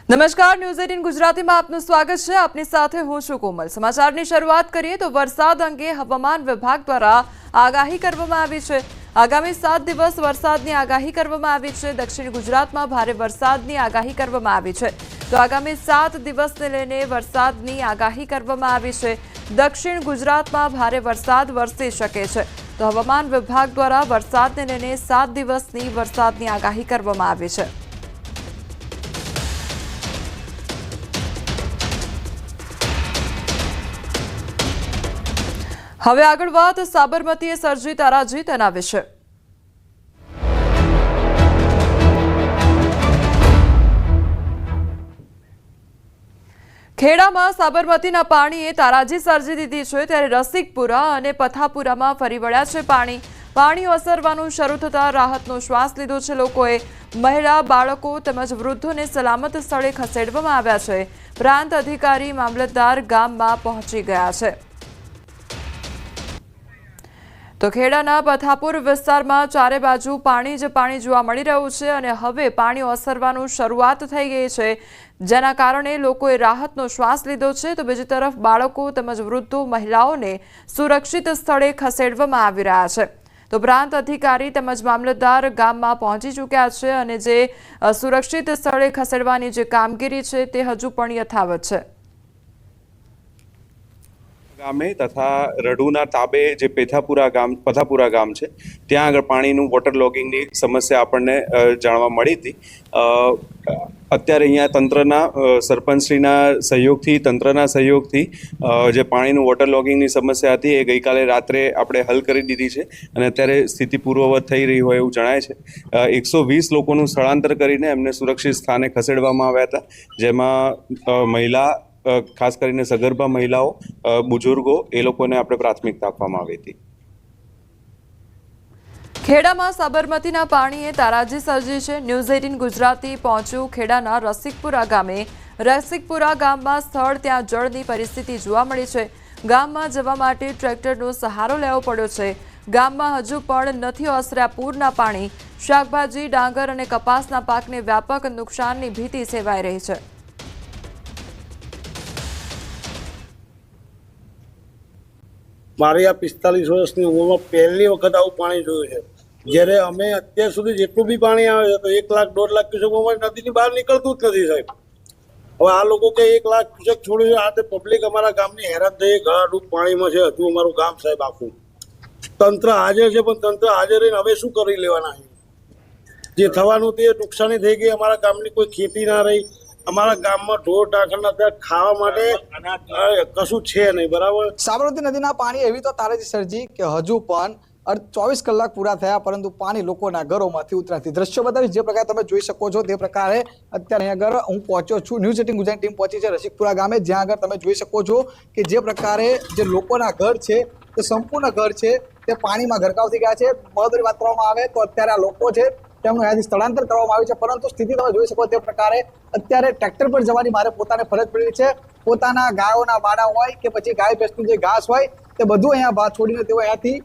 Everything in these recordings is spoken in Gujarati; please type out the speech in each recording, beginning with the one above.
નમસ્કાર, ન્યૂઝ 18 ગુજરાતીમાં આપનું સ્વાગત છે। આપની સાથે હું છું કોમલ। સમાચારની શરૂઆત કરીએ તો વરસાદ અંગે હવામાન વિભાગ દ્વારા આગાહી કરવામાં આવી છે। આગામી 7 દિવસ વરસાદની આગાહી કરવામાં આવી છે। દક્ષિણ ગુજરાતમાં ભારે વરસાદની આગાહી કરવામાં આવી છે। તો આગામી 7 દિવસને લઈને વરસાદની આગાહી કરવામાં આવી છે। દક્ષિણ ગુજરાતમાં ભારે વરસાદ વરસી શકે છે। તો હવામાન વિભાગ દ્વારા વરસાદને લઈને 7 દિવસની વરસાદની આગાહી કરવામાં આવી છે। હવે આગળ વાત સાબરમતીએ સર્જી તારાજી તેના વિશે। ખેડામાં સાબરમતીના પાણીએ તારાજી સર્જી દીધી છે, ત્યારે રસિકપુરા અને પથાપુરામાં ફરી વળ્યા છે પાણી ઓસરવાનું શરૂ થતાં રાહતનો શ્વાસ લીધો છે લોકોએ। મહિલા, બાળકો તેમજ વૃદ્ધોને સલામત સ્થળે ખસેડવામાં આવ્યા છે। પ્રાંત અધિકારી, મામલતદાર ગામમાં પહોંચી ગયા છે। તો ખેડાના પથાપુર વિસ્તારમાં ચારે બાજુ પાણી જ પાણી જોવા મળી રહ્યું છે અને હવે પાણી ઓસરવાનું શરૂઆત થઈ ગઈ છે, જેના કારણે લોકોએ રાહતનો શ્વાસ લીધો છે। તો બીજી તરફ બાળકો તેમજ વૃદ્ધો, મહિલાઓને સુરક્ષિત સ્થળે ખસેડવામાં આવી રહ્યા છે। તો પ્રાંત અધિકારી તેમજ મામલતદાર ગામમાં પહોંચી ચૂક્યા છે અને જે સુરક્ષિત સ્થળે ખસેડવાની જે કામગીરી છે તે હજુ પણ યથાવત છે। ગામે તથા રઢુના તાબે જે પથાપુરા ગામ છે ત્યાં આગળ પાણીનું વોટર લોગિંગની સમસ્યા આપણને જાણવા મળી હતી। અત્યારે અહીંયા તંત્રના સરપંચશ્રીના સહયોગથી જે પાણીનું વોટર લોગિંગની સમસ્યા હતી એ ગઈકાલે રાત્રે આપણે હલ કરી દીધી છે અને અત્યારે સ્થિતિ પૂર્વવત થઈ રહી હોય એવું જણાય છે। 120 લોકોનું સ્થળાંતર કરીને એમને સુરક્ષિત સ્થાને ખસેડવામાં આવ્યા હતા, જેમાં મહિલા, ખાસ કરીને સગર્ભા મહિલાઓ, બુઝુર્ગો, એ લોકોને આપણે પ્રાથમિકતા આપવામાં આવી હતી। ખેડામાં સાબરમતીના પાણીએ તારાજી સર્જી છે। ન્યૂઝ 18 ગુજરાતી પહોંચ્યું ખેડાના રસિકપુરા ગામે। રસિકપુરા ગામમાં સ્થળ ત્યાં જળની પરિસ્થિતિ જોવા મળી છે। ગામમાં જવા માટે ટ્રેક્ટરનો સહારો લેવો પડ્યો છે। ગામમાં હજુ પણ નથી ઓસર્યા પૂરના પાણી। શાકભાજી, ડાંગર અને કપાસના પાકને વ્યાપક નુકસાનની ભીતિ સેવાઈ રહી છે। મારી આ 45 વર્ષની ઉંમરમાં પહેલી વખત આવું પાણી જોયું છે। જ્યારે અમે અત્યાર સુધી જેટલું બી પાણી આવે છે તો 1 લાખ 1.5 લાખ ક્યુસેક નદીની બહાર નીકળતું જ નથી સાહેબ। હવે આ લોકો કે 1 લાખ ક્યુસેક છોડ્યું છે, આ તે પબ્લિક અમારા ગામની હેરાન થઈ ગળાડૂબ પાણીમાં છે હજુ અમારું ગામ સાહેબ આખું। તંત્ર હાજર છે પણ તંત્ર હાજર રહીને હવે શું કરી લેવાના છે? જે થવાનું તે નુકસાની થઈ ગઈ। અમારા ગામની કોઈ ખેતી ના રહી। અમારા ગામમાં ઢોર ઢાંખરના ત્યાં ખાવા માટે કશું છે નહીં, બરાબર। સાબરમતી નદીના પાણી એવી તો તારાજી સર્જી કે હજુ પણ 24 કલાક પૂરા થયા પરંતુ પાણી લોકોના ઘરોમાંથી ઉતરાતી દ્રશ્યો બતાવીશ। જે પ્રકારે તમે જોઈ શકો છો તે પ્રકારે અત્યારે અહીંયા આગળ હું પહોંચ્યો છું। ન્યૂઝ 18 ગુજરાતી ટીમ પહોંચી છે રસિકપુરા ગામે, જ્યાં આગળ તમે જોઈ શકો છો કે જે પ્રકારે જે લોકોના ઘર છે તે સંપૂર્ણ ઘર છે તે પાણીમાં ગરકાવ થઈ ગયા છે। મહત્વની વાત કરવામાં આવે તો અત્યારે આ લોકો છે તેમનું અહીંયાથી સ્થળાંતર કરવામાં આવ્યું છે, પરંતુ સ્થિતિ તમે જોઈ શકો તે પ્રકારે અત્યારે ટ્રેક્ટર પર જવાની મારે પોતાને ફરજ પડી છે। પોતાના ગાયોના વાડા હોય કે પછી ગાય ભેંસનું જે ઘાસ હોય તે બધું અહીંયા બહાર છોડીને તેઓ અહીંયાથી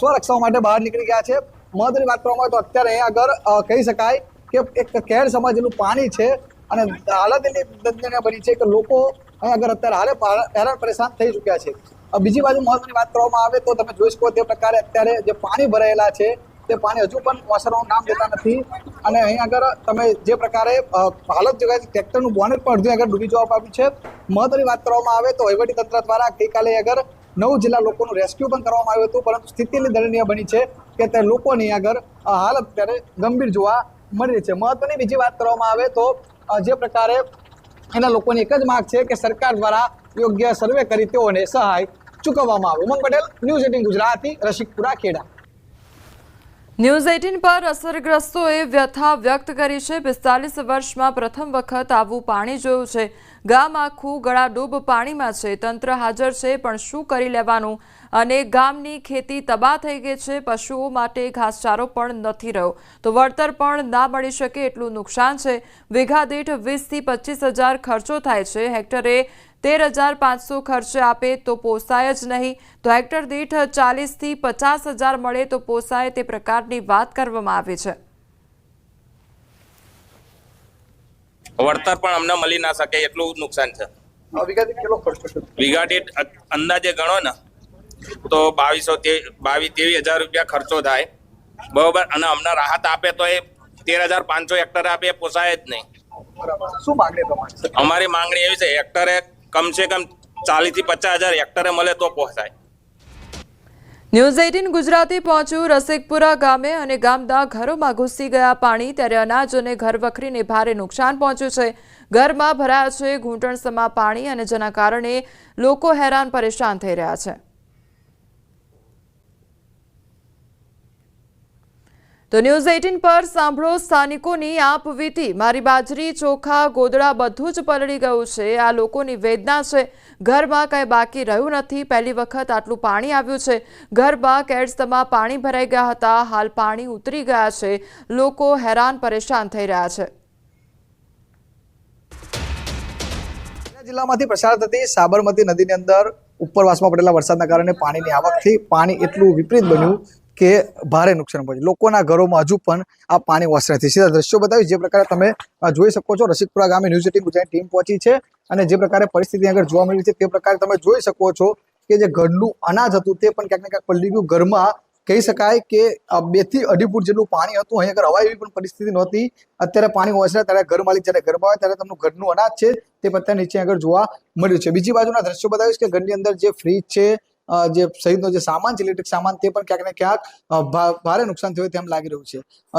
સ્વરક્ષા માટે બહાર નીકળી ગયા છે। મહત્વની વાત કરવામાં આવે તો અત્યારે અહીંયા આગળ કહી શકાય કે એક કેર સમાજેલું પાણી છે અને હાલત એની દર્દનીય બની છે કે લોકો અહીંયા આગળ અત્યારે હેરાન પરેશાન થઈ ચૂક્યા છે। બીજી બાજુ મહત્વની વાત કરવામાં આવે તો તમે જોઈ શકો તે પ્રકારે અત્યારે જે પાણી ભરાયેલા છે તે પાણી હજુ પણ ઓસરવાનું નામ લેતા નથી અને અહીં આગળ તમે જે પ્રકારે હાલત જોઈ ટ્રેક્ટરનું બોનેટ પણ અડધું આગળ ડૂબી જવા પામ્યું છે। મહત્વની વાત કરવામાં આવે તો વહીવટીતંત્ર દ્વારા ગઈકાલે આગળ 9 જિલ્લા લોકોનું રેસ્ક્યુ પણ કરવામાં આવ્યું હતું, પરંતુ સ્થિતિ દયનીય બની છે કે તે લોકોની આગળ હાલત અત્યારે ગંભીર જોવા મળી રહી છે। મહત્વની બીજી વાત કરવામાં આવે તો જે પ્રકારે એના લોકોની એક જ માંગ છે કે સરકાર દ્વારા યોગ્ય સર્વે કરી તેઓને સહાય ચૂકવવામાં આવે। ઉમંગ પટેલ, ન્યૂઝ 18 ગુજરાતી, રસિકપુરા, ખેડા। ન્યૂઝ 18 પર અસરગ્રસ્તોએ વ્યથા વ્યક્ત કરી છે। 45 વર્ષમાં પ્રથમ વખત આવું પાણી જોયું છે। ગામ આખું ગળાડૂબ પાણીમાં છે। તંત્ર હાજર છે પણ શું કરી લેવાનું અને ગામની ખેતી તબાહ થઈ ગઈ છે। પશુઓ માટે ઘાસચારો પણ નથી રહ્યો તો વળતર પણ ના મળી શકે એટલું નુકસાન છે। વીઘા દીઠ 20 થી 25 હજાર ખર્ચો થાય છે। હેક્ટરે 13,500 ખર્ચે આપે તો પોસાય જ નહીં, તો હેક્ટર દીઠ 40 થી 50 હજાર મળે તો પોસાય તે પ્રકારની વાત કરવામાં આવી છે। વળતર પણ અમને મળી ના શકે એટલું નુકસાન છે. વીઘા દીઠ કેટલો ખર્ચ થશે? વીઘા દીઠ અંદાજે ગણો ને તો 22,000-23,000 રૂપિયા ખર્ચો થાય, બરોબર. અને અમને રાહત આપે તો એ 13,500 હેક્ટર આપે એ પોસાય જ નહીં. શું માંગણી તમારી? અમારી માંગણી એવી છે, હેક્ટરે કમસે કમ 40,000 થી 50,000 હેક્ટરે મળે તો પોસાય. ન્યૂઝ 18 ગુજરાતી પહોંચ્યું રસિકપુરા ગામે અને ગામના ઘરોમાં ઘૂસી ગયા પાણી. ત્યારે અનાજ અને ઘરવખરીને ભારે નુકસાન પહોંચ્યું છે. ઘરમાં ભરાયા છે ઘૂંટણસમા પાણી અને જેના કારણે લોકો હેરાન પરેશાન થઈ રહ્યા છે. તો ન્યૂઝ 18 પર સાંભળો સ્થાનિકોની આપવીતી. મારી બાજરી, ચોખા, ગોદડા બધું જ પલળી ગયું છે. આ લોકોની વેદના છે. ઘરમાં કંઈ બાકી રહ્યું નથી. પહેલી વખત આટલું પાણી આવ્યું છે. ઘરમાં કેડસમાં પાણી ભરાઈ ગયા હતા. હાલ પાણી ઉતરી ગયા છે. લોકો હેરાન પરેશાન થઈ રહ્યા છે. જિલ્લામાંથી પસાર થતી સાબરમતી નદીની અંદર ઉપરવાસમાં પડેલા વરસાદના કારણે પાણીની આવકથી પાણી એટલું વિપરીત બન્યું કે ભારે નુકસાન પહોંચ્યું. લોકોના ઘરોમાં હજુ પણ આ પાણી ઓસરાથી. સીધા દ્રશ્યો બતાવી જે પ્રકારે તમે જોઈ શકો છો. રસિકપુરા ગામે ન્યૂઝ 18 ગુજરાતી ટીમ પહોંચી છે અને જે પ્રકારે પરિસ્થિતિ આગળ જોવા મળી છે તે પ્રકારે તમે જોઈ શકો છો કે જે ઘરનું અનાજ હતું તે પણ ક્યાંક ને ક્યાંક પલળી ગયું. ઘરમાં કહી શકાય કે 2 થી 2.5 ફૂટ જેટલું પાણી હતું. અહીં આગળ હવા એવી પણ પરિસ્થિતિ નહોતી. અત્યારે પાણી ઓસરે ત્યારે ઘર માલિક જ્યારે ઘરમાં આવે ત્યારે તેમનું ઘરનું અનાજ છે તે પત્તા નીચે આગળ જોવા મળ્યું છે. બીજી બાજુના દ્રશ્યો બતાવીશ કે ઘરની અંદર જે ફ્રીજ છે, જે સહિતનો જે સામાન છે, ઇલેક્ટ્રિક સામાન, તે પણ ક્યાંક ને ક્યાંક ભારે નુકસાન થયું તેમ લાગી રહ્યું છે.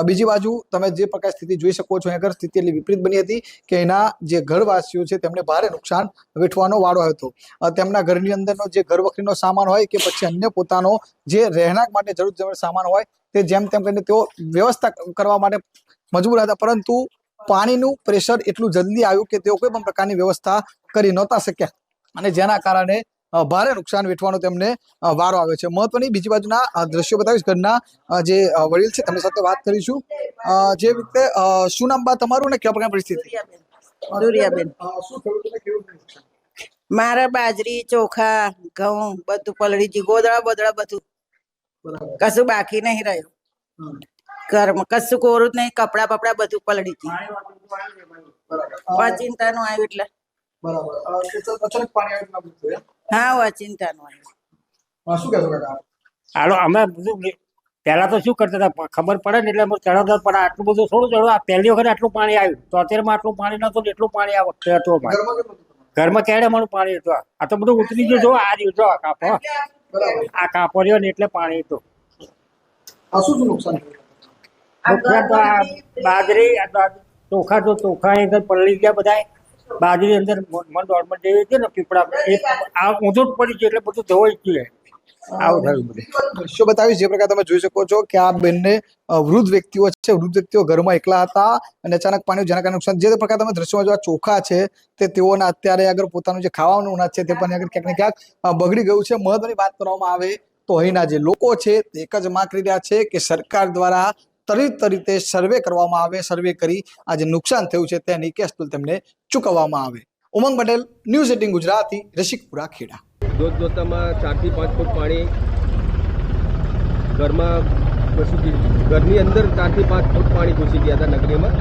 બીજી બાજુ તમે જે પ્રકાર સ્થિતિ જોઈ શકો છો, આગળ સ્થિતિ એટલી વિપરીત બની હતી કે એના જે ઘરવાસીઓ છે તેમને ભારે નુકસાન વેઠવાનો વારો હતો. તેમના ઘરની અંદરનો જે ઘરવખરીનો સામાન હોય કે પછી અન્ય પોતાનો જે રહેણાંક માટે જરૂર સામાન હોય તે જેમ તેમ કરીને તેઓ વ્યવસ્થા કરવા માટે મજબૂર હતા, પરંતુ પાણીનું પ્રેશર એટલું જલ્દી આવ્યું કે તેઓ કોઈ પણ પ્રકારની વ્યવસ્થા કરી નહોતા શક્યા અને જેના કારણે ભારે નુકસાન વેઠવાનો તેમને વારો આવ્યો છે. મહત્વની બીજી બાજુના દ્રશ્યો બતાવીશ. ઘરના જે વડીલ છે તેમની સાથે વાત કરીશું. જે રીતે શું નામ બા તમારું ને કેવા પ્રકારની પરિસ્થિતિ? દુરિયાબેન, શું થયું તમે કેવું નુકસાન? મારા બાજરી, ચોખા, ઘઉં બધું પલળી ગયું. ગોદડા બોદડા બધું, કશું બાકી નહીં રહ્યું. ઘરમાં કશું કોરું જ નહીં. કપડા બપડા બધું પલળી ગયું. અચિંતાનું આવ્યું એટલે. બરાબર. અચાનક પાણી આવ્યું. હા, અચિંતાનું આવ્યું. શું કહેશો કાકા? હાલો, અમે બધું પહેલા તો શું કરતા હતા ખબર પડે ને એટલે અમે ચડાવતા, પણ આટલું બધું થોડું ચડવું. આ પહેલી વખત આટલું પાણી આવ્યું તો અત્યારમાં આટલું પાણી નતું, એટલું પાણી આ વખતે હતું. ઘરમાં કેડે મારું પાણી હતું. આ તો બધું ઉતરી ગયું. જો આ રહ્યું, જો આ કાપો, આ કાપો રહ્યો ને એટલે પાણી હતું. શું નુકસાન થયું? નુકસાન તો આ બાજરી, ચોખા તો ચોખા અંદર પલળી ગયા બધા. બાજરી અંદર મન દોડમાં જેવી છે ને પીપળા, આ ઊંધું પડી ગયું એટલે બધું ધોવાઈ ગયું. આવું થયું બધું. દ્રશ્યો બતાવીશ જે પ્રકાર તમે જોઈ શકો છો કે આ બંને વૃદ્ધ વ્યક્તિઓ છે. વૃદ્ધ વ્યક્તિઓ ઘરમાં એકલા હતા અને અચાનક પાણી જેના કારણે નુકસાન. જે પ્રકાર તમે દ્રશ્યોમાં જો આ ચોખા છે તે તેઓના અત્યારે આગળ પોતાનું જે ખાવાનું અનાજ છે તે પણ આગળ ક્યાંક ને ક્યાંક બગડી ગયું છે. મહત્વની વાત કરવામાં આવે તો અહીંના જે લોકો છે તે એક જ માંગ કરી રહ્યા છે કે સરકાર દ્વારા ત્વરિત રીતે સર્વે કરવામાં આવે. સર્વે કરી આ જે નુકસાન થયું છે તેની કેશ તેમને ચૂકવવામાં આવે. ઉમંગ પટેલ, ન્યૂઝ 18 ગુજરાતી, રસિકપુરા, ખેડા. દોતામાં 4 થી 5 ફૂટ પાણી ઘરમાં ઘૂસી ગયું. ઘરની અંદર 4 થી 5 ફૂટ પાણી ઘૂસી ગયા હતા નગરીમાં,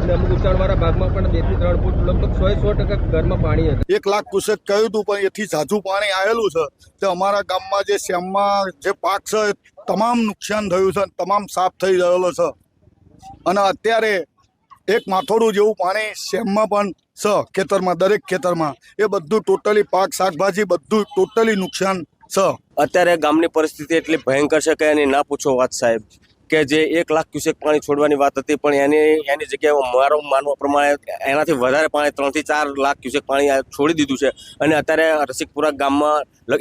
અને અમુક ઉંચાણવાળા ભાગમાં પણ 2 થી 3 ફૂટ, લગભગ 100% ઘરમાં પાણી હતું. 1 લાખ ક્યુસેક કહ્યું હતું, પણ એથી ઝાઝું પાણી આવેલું છે. તે અમારા ગામમાં જે શ્યામમાં જે પાક છે તમામ નુકસાન થયું છે, તમામ સાફ થઈ ગયેલો છે. અને અત્યારે એક માથોડું જેવું પાણી શ્યામમાં પણ છે, ખેતરમાં, દરેક ખેતરમાં. એ બધું ટોટલી પાક, શાકભાજી બધું ટોટલી નુકસાન છે. અત્યારે ગામની પરિસ્થિતિ એટલી ભયંકર છે કે એની ના પૂછો વાત સાહેબ. કે જે 1 લાખ ક્યુસેક પાણી છોડવાની વાત હતી, પણ એની જગ્યાએ મારું માનવા પ્રમાણે એનાથી વધારે પાણી 3 થી 4 લાખ ક્યુસેક પાણી છોડી દીધું છે. અને અત્યારે રસિકપુરા ગામમાં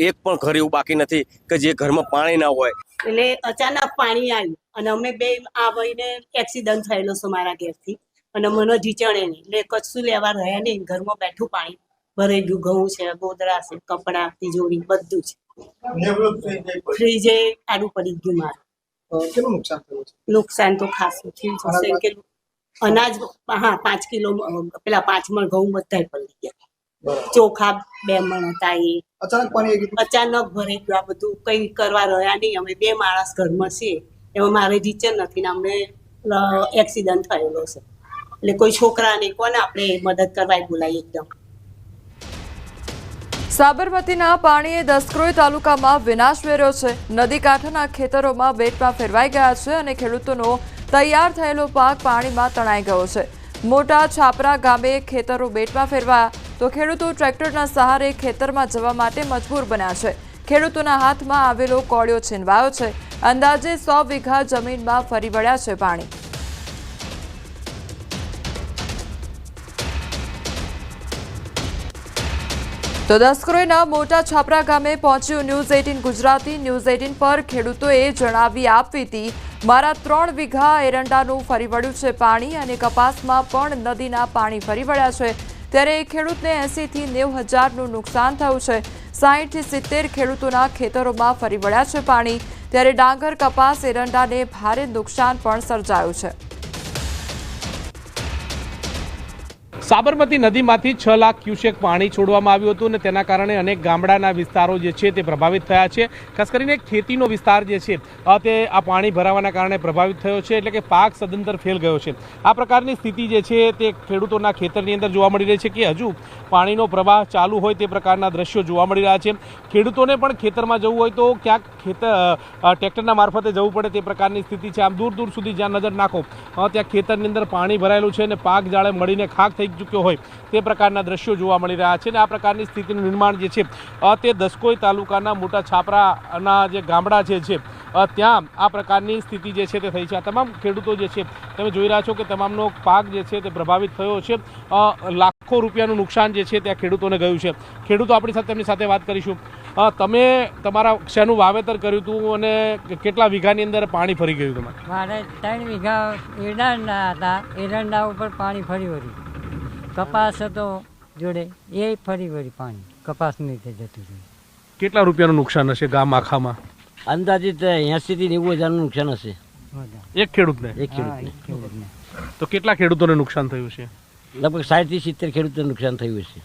એક પણ ઘર એવું બાકી નથી કે જે ઘરમાં પાણી ના હોય. એટલે અચાનક પાણી આવ્યું અને અમે બે આ ભાઈને એક્સિડન્ટ થયેલો છે મારા ઘેરથી, અને મને ઢીચણે નહીં, એટલે કશું લેવા રહ્યા નહીં. ઘરમાં બેઠું પાણી ભરાઈ ગયું. ઘઉં છે, ગોદડા છે, કપડા, તિજોરી બધું છે. ફ્રીજે આડું પડી ગયું. મારું કેટલું નુકસાન થયું છે? નુકસાન તો ખાસું થયું છે કે અનાજ, હા 5 કિલો, પેલા 5 મણ ઘઉં બધા પડી ગયા. ચોખા 2 મણ હતા. એ અચાનક પાણી આવી ગયું. અચાનક ભરાઈ ગયું. આ બધું કઈ કરવા રહ્યા નહીં. અમે 2 માણસ ઘરમાં છીએ, એમાં મારે ઢીચણ નથી ને અમને એક્સિડન્ટ થયેલો છે. એટલે કોઈ છોકરાને કોને આપણે મદદ કરવા બોલાવીએ એકદમ. સાબરમતીના પાણીએ દસક્રોઈ તાલુકામાં વિનાશ વેર્યો છે. નદી કાંઠાના ખેતરોમાં બેટમાં ફેરવાઈ ગયા છે અને ખેડૂતોનો તૈયાર થયેલો પાક પાણીમાં તણાઈ ગયો છે. મોટા છાપરા ગામે ખેતરો બેટમાં ફેરવાયા તો ખેડૂતો ટ્રેક્ટરના સહારે ખેતરમાં જવા માટે મજબૂર બન્યા છે. ખેડૂતોના હાથમાં આવેલો કોળિયો છીનવાયો છે. અંદાજે 100 વીઘા જમીનમાં ફરી વળ્યા છે પાણી. તો દસક્રોઈના મોટા છાપરા ગામે પહોંચ્યું ન્યૂઝ 18 ગુજરાતી. ન્યૂઝ 18 પર ખેડૂતોએ જણાવી આપી હતી, મારા 3 વીઘા એરંડાનું ફરી વળ્યું છે પાણી અને કપાસમાં પણ નદીના પાણી ફરી વળ્યા છે. ત્યારે ખેડૂતને 80 થી 90 હજારનું નુકસાન થયું છે. 60 થી 70 ખેડૂતોના ખેતરોમાં ફરી વળ્યા છે પાણી. ત્યારે ડાંગર, કપાસ, એરંડાને ભારે નુકસાન પણ સર્જાયું છે. સાબરમતી નદીમાંથી 6 લાખ ક્યુસેક પાણી છોડવામાં આવ્યું હતું અને તેના કારણે અનેક ગામડાના વિસ્તારો જે છે તે પ્રભાવિત થયા છે. ખાસ કરીને ખેતીનો વિસ્તાર જે છે તે આ પાણી ભરાવાના કારણે પ્રભાવિત થયો છે, એટલે કે પાક સદંતર ફેલ ગયો છે. આ પ્રકારની સ્થિતિ જે છે તે ખેડૂતોના ખેતરની અંદર જોવા મળી રહી છે કે હજુ પાણીનો પ્રવાહ ચાલુ હોય તે પ્રકારના દ્રશ્યો જોવા મળી રહ્યા છે. ખેડૂતોને પણ ખેતરમાં જવું હોય તો ક્યાંક ટ્રેક્ટરના મારફતે જવું પડે તે પ્રકારની સ્થિતિ છે. આમ દૂર દૂર સુધી જ્યાં નજર નાખો ત્યાં ખેતરની અંદર પાણી ભરાયેલું છે અને પાક જાળે મળીને ખાક થઈ ચૂક્યો હોય તે પ્રકારના દ્રશ્યો જોવા મળી રહ્યા છે. અને આ પ્રકારની સ્થિતિનું નિર્માણ જે છે તે દસકોઈ તાલુકાના મોટા છાપરાના જે ગામડા છે ત્યાં આ પ્રકારની સ્થિતિ જે છે તે થઈ છે. આ તમામ ખેડૂતો જે છે તમે જોઈ રહ્યા છો કે તમામનો પાક જે છે તે પ્રભાવિત થયો છે. લાખો રૂપિયાનું નુકસાન જે છે ત્યાં ખેડૂતોને ગયું છે. ખેડૂતો આપણી સાથે તેમની સાથે વાત કરીશું. તમે તમારા શેનું વાવેતર કર્યું હતું અને કેટલા વીઘાની અંદર પાણી ફરી ગયું તમારે? મારે 3 વીઘા એરંડા હતા. એરંડા ઉપર પાણી ફરી વળ્યું. કપાસ હતો જોડે, એ ફરી વળી પાણી કપાસની રીતે જતું રહ્યું. કેટલા રૂપિયાનું નુકસાન હશે ગામ આખામાં? અંદાજિત 80 થી 90 હજારનું નુકસાન હશે એક ખેડૂતને. તો કેટલા ખેડૂતોને નુકસાન થયું છે? લગભગ 60 થી 70 ખેડૂતોને નુકસાન થયું હશે.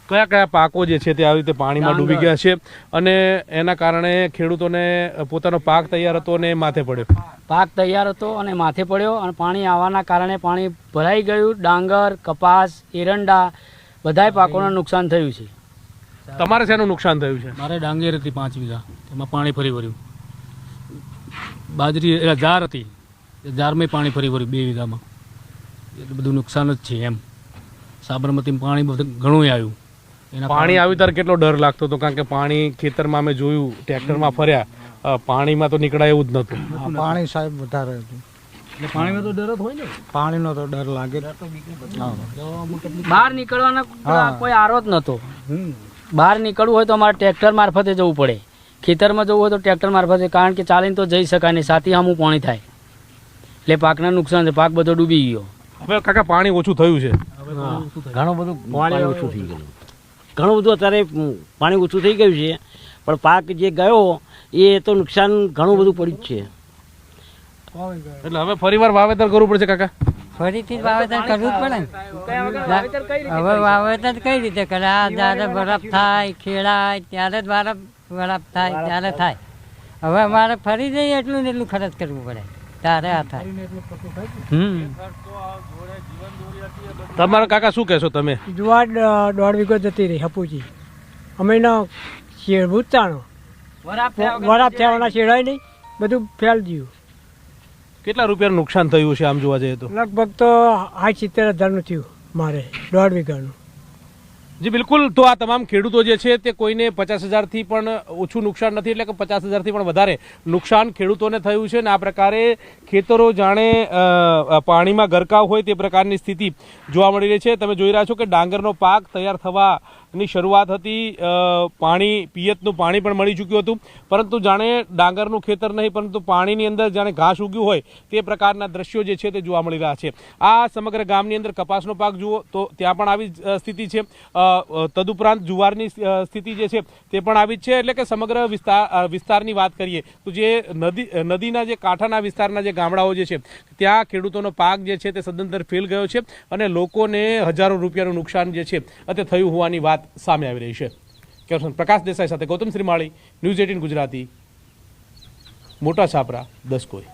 કયા કયા પાકો જે છે તે આવી રીતે પાણીમાં ડૂબી ગયા છે અને એના કારણે ખેડૂતોને પોતાનો પાક તૈયાર હતો અને માથે પડ્યો? પાક તૈયાર હતો અને માથે પડ્યો અને પાણી આવવાના કારણે પાણી ભરાઈ ગયું. ડાંગર, કપાસ, એરંડા બધાય પાકોને નુકસાન થયું છે. તમારે શેનું નુકસાન થયું છે? મારે ડાંગર હતી 5 વીઘા, એમાં પાણી ફરી વળ્યું. બાજરી જાર હતી, જારમાં પાણી ફરી વળ્યું 2 વીઘામાં. એટલે બધું નુકસાન જ છે. એમ સાબરમતીમાં પાણી બધું ઘણું આવ્યું. પાણી આવ્યું ત્યારે કેટલો ડર લાગતો હતો? કારણ કે પાણી ખેતરમાં અમે જોયું, ટ્રેક્ટરમાં ફર્યા, પાણીમાં તો નીકળાય એવું જ નહોતું. પાણી સાહેબ વધારે હતું. એટલે પાણીનો તો ડર જ હોય ને. પાણીનો તો ડર લાગે. બહાર નીકળવાનો કોઈ આરો જ નહોતો. બહાર નીકળવું હોય તો અમારે ટ્રેક્ટર મારફતે જવું પડે. ખેતરમાં જવું હોય તો ટ્રેક્ટર મારફતે, કારણ કે ચાલીને તો જઈ શકાય નહીં. સાથી સામું પાણી થાય એટલે પાકના નુકસાન છે. પાક બધો ડૂબી ગયો. હવે કાકા પાણી ઓછું થયું છે? ઘણું બધું પાણી ઓછું થઈ ગયું. ઘણું બધું અત્યારે પાણી ઓછું થઈ ગયું છે, પણ પાક જે ગયો એ તો નુકસાન ઘણું બધું પડ્યું છે. એટલે હવે ફરીવાર વાવેતર કરવું પડશે કાકા? ફરીથી વાવેતર કરવું જ પડે ને. હવે વાવેતર કઈ રીતે કરે? આ જ્યારે બરફ થાય, ખેડાય ત્યારે જ બરફ થાય ત્યારે થાય. હવે અમારે ફરી જઈએ એટલું ને એટલું ખર્ચ કરવું પડે ત્યારે આ થાય. તમારા કાકા શું કહેશો તમે? જુવાર 1.5 વીઘો જતી રહી હપુજી. અમે ના શેરભૂત ચાણો વરાપ થયાના શેડાય નહીં, બધું ફેલ ગયું. કેટલા રૂપિયાનું નુકસાન થયું છે આમ જોવા જઈએ તો? લગભગ તો 70 હજારનું થયું મારે 1.5 વીઘાનું. જી બિલકુલ. તો આ તમામ ખેડૂતો જે છે તે કોઈને 50,000થી પણ ઓછું નુકસાન નથી, એટલે કે 50,000થી પણ વધારે નુકસાન ખેડૂતોને થયું છે. અને આ પ્રકારે ખેતરો જાણે પાણીમાં ગરકાવ હોય તે પ્રકારની સ્થિતિ જોવા મળી રહી છે. તમે જોઈ રહ્યા છો કે ડાંગરનો પાક તૈયાર થવાની શરૂઆત હતી. પાણી, પિયતનું પાણી પણ મળી ચૂક્યું હતું, પરંતુ જાણે ડાંગરનું ખેતર નહીં પરંતુ પાણીની અંદર જાણે ઘાસ ઉગ્યું હોય તે પ્રકારના દ્રશ્યો જે છે તે જોવા મળી રહ્યા છે. આ સમગ્ર ગામની અંદર કપાસનો પાક જુઓ તો ત્યાં પણ આવી સ્થિતિ છે. તદુપરાંત જુવારની સ્થિતિ જે છે તે પણ આવી જ છે. એટલે કે સમગ્ર વિસ્તારની વાત કરીએ તો જે નદીના જે કાંઠાના વિસ્તારના જે ગામડાઓ જે છે ત્યાં ખેડૂતોનો પાક જે છે તે સદંતર ફેલ ગયો છે અને લોકોને હજારો રૂપિયાનું નુકસાન જે છે તે થયું હોવાની વાત સામે આવી રહી છે. કેપ્ટન પ્રકાશ દેસાઈ સાથે ગૌતમ શ્રીમાળી, ન્યૂઝ 18 ગુજરાતી, મોટા છાપરા, દસકોઈ.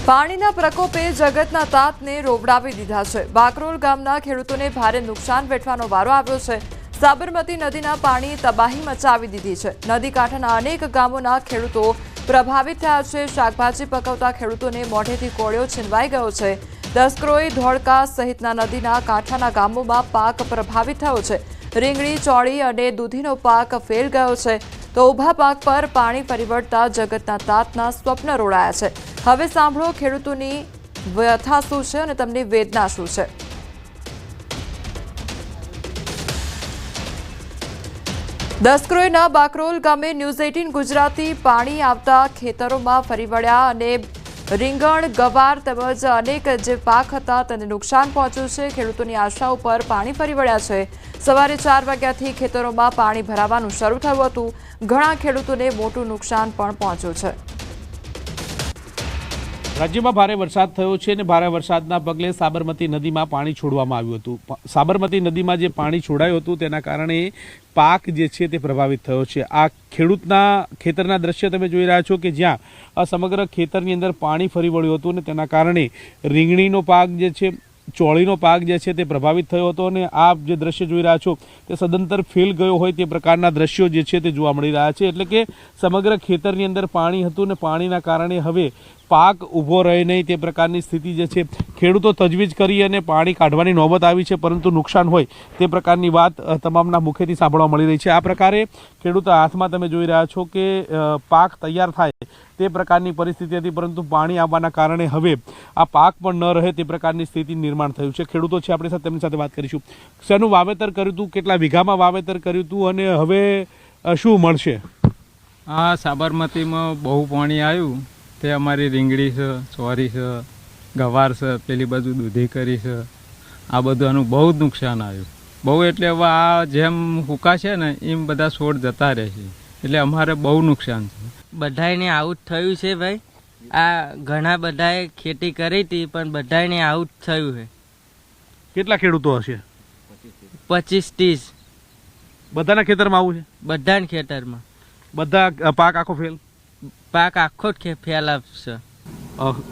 પાણીના પ્રકોપે જગતના તાતને રોવડાવી દીધા છે. બાકરોલ ગામના ખેડૂતોને ભારે નુકસાન વેઠવાનો વારો આવ્યો છે. સાબરમતી નદીના પાણી તબાહી મચાવી દીધી છે. નદી કાંઠાના અનેક ગામોના ખેડૂતો પ્રભાવિત થયા છે. શાકભાજી પકવતા ખેડૂતોને મોઢેથી કોળિયો છીનવાઈ ગયો છે. દસક્રોઈ, ધોળકા સહિતના નદીના કાંઠાના ગામોમાં પાક પ્રભાવિત થયો છે. રીંગણી, ચોળી અને દૂધીનો પાક ફેલ ગયો છે, તો ઊભા પાક પર પાણી ફરી વળતા જગતના તાતના સ્વપ્ન રોડાયા છે. હવે સાંભળો ખેડૂતોની વ્યથા શું છે અને તેમની વેદના શું છે. દસક્રોઈના બાકરોલ ગામે ન્યૂઝ 18 ગુજરાતી પાણી આવતા ખેતરોમાં ફરી વળ્યા અને રીંગણ, ગવાર તેમજ અનેક જે પાક હતા તેને નુકસાન પહોંચ્યું છે. ખેડૂતોની આશા ઉપર પાણી ફરી વળ્યા છે. સવારે 4 વાગ્યાથી ખેતરોમાં પાણી ભરાવાનું શરૂ થયું હતું. ઘણા ખેડૂતોને મોટું નુકસાન પણ પહોંચ્યું છે. રાજ્યમાં ભારે વરસાદ થયો છે અને ભારે વરસાદના પગલે સાબરમતી નદીમાં પાણી છોડવામાં આવ્યું હતું. સાબરમતી નદીમાં જે પાણી છોડાયું હતું તેના કારણે પાક જે છે તે પ્રભાવિત થયો છે. આ ખેડૂતના ખેતરના દ્રશ્ય તમે જોઈ રહ્યા છો કે જ્યાં સમગ્ર ખેતરની અંદર પાણી ફરી વળ્યું હતું અને તેના કારણે રીંગણીનો પાક જે છે, ચોળીનો પાક જે છે તે પ્રભાવિત થયો હતો અને આપ જે દ્રશ્ય જોઈ રહ્યા છો તે સદંતર ફેલ ગયો હોય તે પ્રકારના દ્રશ્યો જે છે તે જોવા મળી રહ્યા છે. એટલે કે સમગ્ર ખેતરની અંદર પાણી હતું અને પાણીના કારણે હવે પાક ઊભો રહે નહીં તે પ્રકારની સ્થિતિ જે છે. ખેડૂતો તજવીજ કરી અને પાણી કાઢવાની નોબત આવી છે, પરંતુ નુકસાન હોય તે પ્રકારની વાત તમામના મુખેથી સાંભળવા મળી રહી છે. આ પ્રકારે ખેડૂતો હાથમાં તમે જોઈ રહ્યા છો કે પાક તૈયાર થાય તે પ્રકારની પરિસ્થિતિ હતી, પરંતુ પાણી આવવાના કારણે હવે આ પાક પણ ન રહે તે પ્રકારની સ્થિતિ નિર્માણ થયું છે. ખેડૂતો છે આપણી સાથે, તેમની સાથે વાત કરીશું. શેનું વાવેતર કર્યું હતું, કેટલા વીઘામાં વાવેતર કર્યું હતું અને હવે શું મળશે? હા, સાબરમતીમાં બહુ પાણી આવ્યું. તે અમારી રીંગણી છે, ચોરી છે, ગવાર છે, પેલી બાજુ દૂધી કરી છે, આ બધાનું બહુ જ નુકસાન આવ્યું. બહુ એટલે હવે આ જેમ હુકાશે ને એમ બધા છોડ જતા રહેશે, એટલે અમારે બહુ નુકસાન છે. બધાને આઉટ થયું છે ભાઈ. આ ઘણા બધાએ ખેતી કરી હતી પણ બધાને આઉટ થયું છે. કેટલા ખેડૂતો હશે? 25-30. બધાના ખેતરમાં આવું છે? બધાના ખેતરમાં. બધા પાક આખો ફેલ? પાક આખો જ ફેલ આપશે.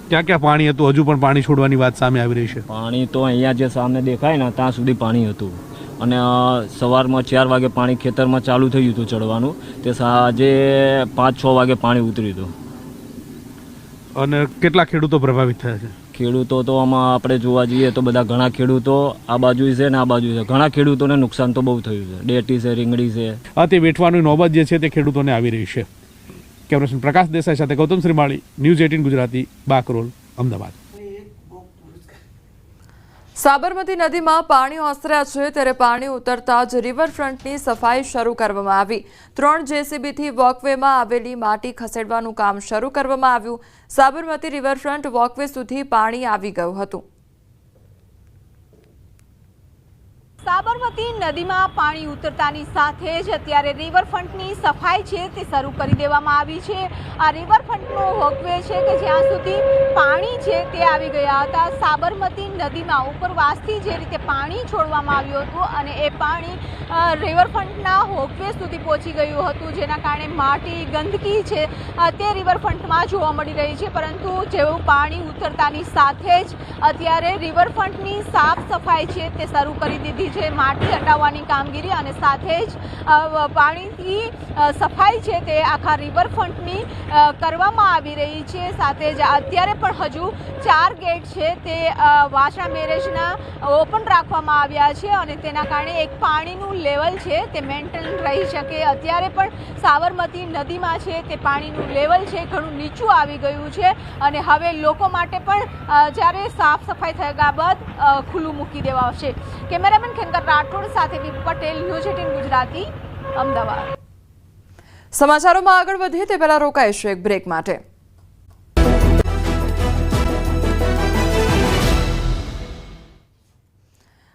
ક્યાં ક્યાં પાણી હતું? હજુ પણ પાણી છોડવાની વાત સામે આવી રહી છે. પાણી તો અહીંયા જે સામે દેખાય ને ત્યાં સુધી પાણી હતું અને સવારમાં 4 વાગે પાણી ખેતરમાં ચાલુ થયું હતું ચડવાનું, તે સાંજે 5-6 વાગે પાણી ઉતર્યું હતું. અને કેટલા ખેડૂતો પ્રભાવિત થયા છે? ખેડૂતો તો આમાં આપણે જોવા જઈએ તો બધા ઘણા ખેડૂતો આ બાજુ છે ને આ બાજુ છે. ઘણા ખેડૂતોને નુકસાન તો બહુ થયું છે. ડેટી છે, રીંગણી છે. તે વેઠવાની નોબત જે છે તે ખેડૂતોને આવી રહી છે. કેમેરામેન પ્રકાશ દેસાઈ સાથે ગૌતમ શ્રીમાળી, ન્યૂઝ 18 ગુજરાતી, બાકરોલ, અમદાવાદ. સાબરમતી નદીમાં પાણી ઓસર્યા છે ત્યારે પાણી ઉતરતા જ રિવરફ્રન્ટની સફાઈ શરૂ કરવામાં આવી. 3 જેસીબીથી વોકવેમાં આવેલી માટી ખસેડવાનું કામ શરૂ કરવામાં આવ્યું. સાબરમતી રિવરફ્રન્ટ વોકવે સુધી પાણી આવી ગયું હતું. સાબરમતી નદીમાં પાણી ઉતરતાની સાથે જ અત્યારે રિવરફ્રન્ટની સફાઈ છે તે શરૂ કરી દેવામાં આવી છે. આ રિવરફ્રન્ટનો વોકવે છે કે જ્યાં સુધી પાણી છે તે આવી ગયા હતા. સાબરમતી નદીમાં ઉપરવાસથી જે રીતે પાણી છોડવામાં આવ્યું હતું અને એ પાણી રિવરફ્રન્ટના વોકવે સુધી પહોંચી ગયું હતું, જેના કારણે માટી, ગંદકી છે તે રિવરફ્રન્ટમાં જોવા મળી રહી છે. પરંતુ જેવું પાણી ઉતરતાની સાથે જ અત્યારે રિવરફ્રન્ટની સાફ સફાઈ છે તે શરૂ કરી દીધી છે. માટી હટાવવાની કામગીરી અને સાથે જ પાણીથી સફાઈ છે તે આખા રિવરફ્રન્ટની કરવામાં આવી રહી છે. સાથે જ અત્યારે પણ હજુ 4 ગેટ છે તે વાસણા બેરેજના ઓપન રાખવામાં આવ્યા છે અને તેના કારણે એક પાણીનું લેવલ છે તે મેન્ટેન રહી શકે. અત્યારે પણ સાબરમતી નદીમાં છે તે પાણીનું લેવલ છે ઘણું નીચું આવી ગયું છે અને હવે લોકો માટે પણ જ્યારે સાફ સફાઈ થયા બાદ ખુલ્લું મૂકી દેવાશે. કેમેરામેન ખેંકર રાઠોડ સાથે વી પટેલ, ન્યૂઝ 18 ગુજરાતી, અમદાવાદ. સમાચારોમાં આગળ વધીએ તે પહેલા રોકાઈશું એક બ્રેક માટે.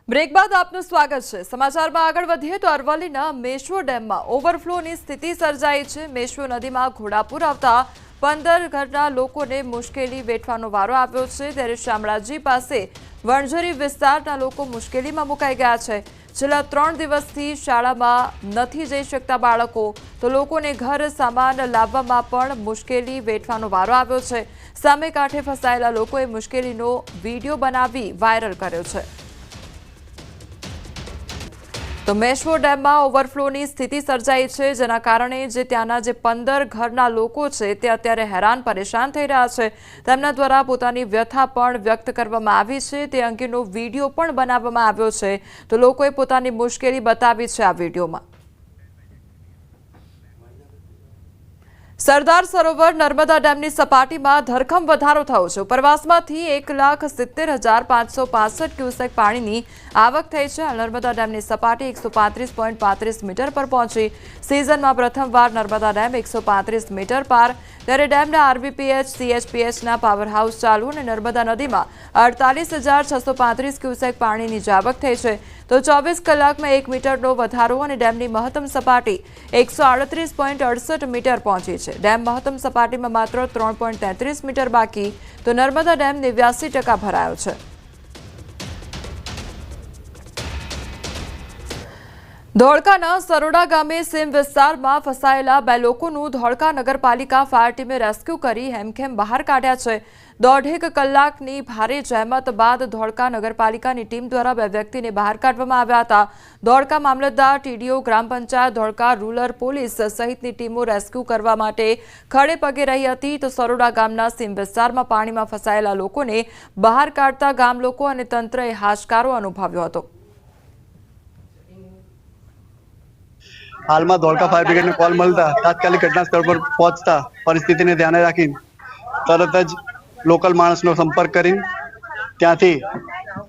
બ્રેક બાદ આપનું સ્વાગત છે. સમાચારમાં આગળ વધીએ તો અરવલ્લીના મેશ્વો ડેમમાં ઓવરફ્લોની સ્થિતિ સર્જાઈ છે. મેશ્વો નદીમાં ઘોડાપુર આવતા 15 ઘરના લોકોને મુશ્કેલી વેઠવાનો વારો આવ્યો છે. ત્યારે શામળાજી પાસે વણઝરી વિસ્તારના લોકો મુશ્કેલીમાં મુકાઈ ગયા છે. છેલ્લા 3 દિવસથી શાળામાં નથી જઈ શકતા બાળકો, તો લોકોને ઘર સામાન લાવવામાં પણ મુશ્કેલી વેઠવાનો વારો આવ્યો છે. સામે કાંઠે ફસાયેલા લોકોએ મુશ્કેલીનો વિડીયો બનાવી વાયરલ કર્યો છે. તો મેશ્વો ડેમમાં ઓવરફ્લોની સ્થિતિ સર્જાઈ છે, જેના કારણે જે ત્યાંના જે 15 ઘરના લોકો છે તે અત્યારે હેરાન પરેશાન થઈ રહ્યા છે. તેમના દ્વારા પોતાની વ્યથા પણ વ્યક્ત કરવામાં આવી છે. તે અંગેનો વિડીયો પણ બનાવવામાં આવ્યો છે. તો લોકોએ પોતાની મુશ્કેલી બતાવી છે આ વિડીયોમાં. સરદાર સરોવર નર્મદા ડેમની સપાટીમાં ધરખમ વધારો થયો છે. ઉપરવાસમાંથી 1,70,565 ક્યુસેક પાણીની આવક થઈ છે. નર્મદા ડેમની સપાટી 135.35 મીટર પર પહોંચી. સિઝનમાં પ્રથમવાર નર્મદા ડેમ 135 મીટર પાર. ત્યારે ડેમના આરબીપીએચ સીએચપીએચના પાવર હાઉસ ચાલુ અને નર્મદા નદીમાં 48,635 ક્યુસેક પાણીની આવક થઈ છે. તો 24 કલાકમાં 1 મીટરનો વધારો અને ડેમની મહત્તમ સપાટી 138.68 મીટર પહોંચી છે. ડેમ મહત્તમ સપાટીમાં માત્ર 3.33 મીટર બાકી. તો નર્મદા ડેમ 89% ભરાયો છે. ધોળકાના સરોડા ગામે સીમ વિસ્તારમાં ફસાયેલા 2 લોકોનું ધોળકા નગરપાલિકા ફાયર ટીમે રેસ્ક્યુ કરી હેમખેમ બહાર કાઢ્યા છે. 1.5 કલાકની ભારે જહેમત બાદ ધોળકા નગરપાલિકાની ટીમ દ્વારા 2 વ્યક્તિને બહાર કાઢવામાં આવ્યા હતા. ધોળકા મામલતદાર, ટીડીઓ, ગ્રામ પંચાયત, ધોળકા રૂરલ પોલીસ સહિતની ટીમો રેસ્ક્યુ કરવા માટે ખડે પગે રહી હતી. તો સરોડા ગામના સીમ વિસ્તારમાં પાણીમાં ફસાયેલા લોકોને બહાર કાઢતા ગામ લોકો અને તંત્રએ હાશકારો અનુભવ્યો હતો. હાલમાં ધોળકા ફાયર બ્રિગેડને કોલ મળતા તાત્કાલિક ઘટના સ્થળ પર પહોંચતા પરિસ્થિતિને ધ્યાને રાખીને તરત જ લોકલ માણસનો સંપર્ક કરીને ત્યાંથી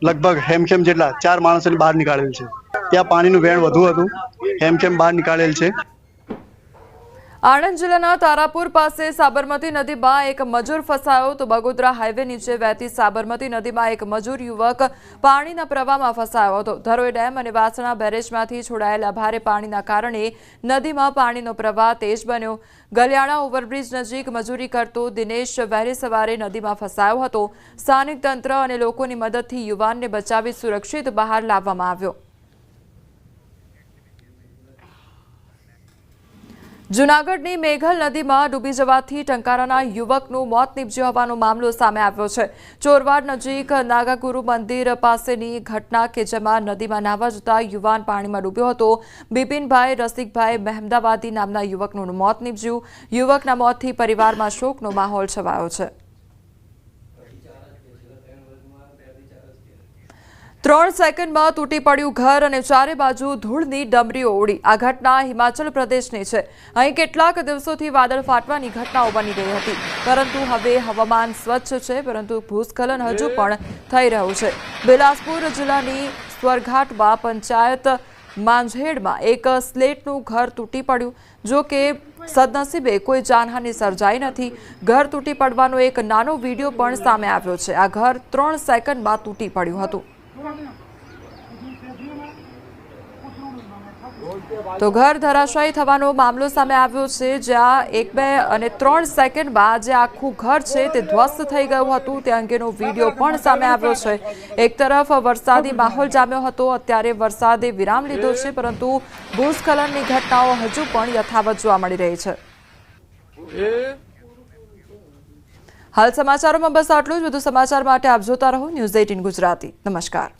લગભગ હેમખેમ જેટલા 4 માણસોને બહાર નીકાળેલ છે. ત્યાં પાણીનું વહેણ વધુ હતું, હેમખેમ બહાર નીકાળેલ છે. આણંદ જિલ્લાના તારાપુર પાસે સાબરમતી નદીમાં એક મજૂર ફસાયો. તો બગોદરા હાઈવે નીચે વહેતી સાબરમતી નદીમાં એક મજૂર યુવક પાણીના પ્રવાહમાં ફસાયો હતો. ધરોઈ ડેમ અને વાસણા બેરેજમાંથી છોડાયેલા ભારે પાણીના કારણે નદીમાં પાણીનો પ્રવાહ તેજ બન્યો. ગલિયાણા ઓવરબ્રિજ નજીક મજૂરી કરતો દિનેશ વહેલી સવારે નદીમાં ફસાયો હતો. સ્થાનિક તંત્ર અને લોકોની મદદથી યુવાનને બચાવી સુરક્ષિત બહાર લાવવામાં આવ્યો. જૂનાગઢની મેઘલ નદીમાં ડૂબી જવાથી ટંકારાના યુવકનું મોત નીપજ્યું હોવાનો મામલો સામે આવ્યો છે. ચોરવાડ નજીક નાગાગુરુ મંદિર પાસેની ઘટના કે જેમાં નદીમાં નાહવા જતા યુવાન પાણીમાં ડૂબ્યો હતો. બિપિનભાઈ રસિકભાઈ મહેમદાવાદી નામના યુવકનું મોત નીપજ્યું. યુવકના મોતથી પરિવારમાં શોકનો માહોલ છવાયો છે. 3 સેકન્ડમાં તૂટી પડ્યું ઘર અને ચારે બાજુ ધૂળની ડમરીઓ ઉડી. આ ઘટના હિમાચલ પ્રદેશની છે. અહીં કેટલાક દિવસોથી વાદળ ફાટવાની ઘટનાઓ બની ગઈ હતી, પરંતુ હવે હવામાન સ્વચ્છ છે, પરંતુ ભૂસ્ખલન હજુ પણ થઈ રહ્યું છે. બિલાસપુર જિલ્લાની સ્વરઘાટમાં પંચાયત માંઝેડમાં એક સ્લેટનું ઘર તૂટી પડ્યું. જો કે સદનસીબે કોઈ જાનહાનિ સર્જાઈ નથી. ઘર તૂટી પડવાનો એક નાનો વિડીયો પણ સામે આવ્યો છે. આ ઘર 3 સેકન્ડમાં તૂટી પડ્યું હતું. તો ઘર ધરાશાયી થવાનો મામલો સામે આવ્યો છે, જ્યાં 1, 2 અને 3 સેકન્ડમાં જે આખું ઘર છે તે ધ્વસ્ત થઈ ગયું હતું. તે અંગેનો વિડીયો પણ સામે આવ્યો છે. એક તરફ વરસાદી માહોલ જામ્યો હતો, અત્યારે વરસાદે વિરામ લીધો છે, પરંતુ ભૂસ્ખલનની ઘટનાઓ હજુ પણ યથાવત જોવા મળી રહી છે. હાલ સમાચારોમાં બસ આટલું જ. વધુ સમાચાર માટે આપ જોતા રહો ન્યૂઝ 18 ગુજરાતી. નમસ્કાર.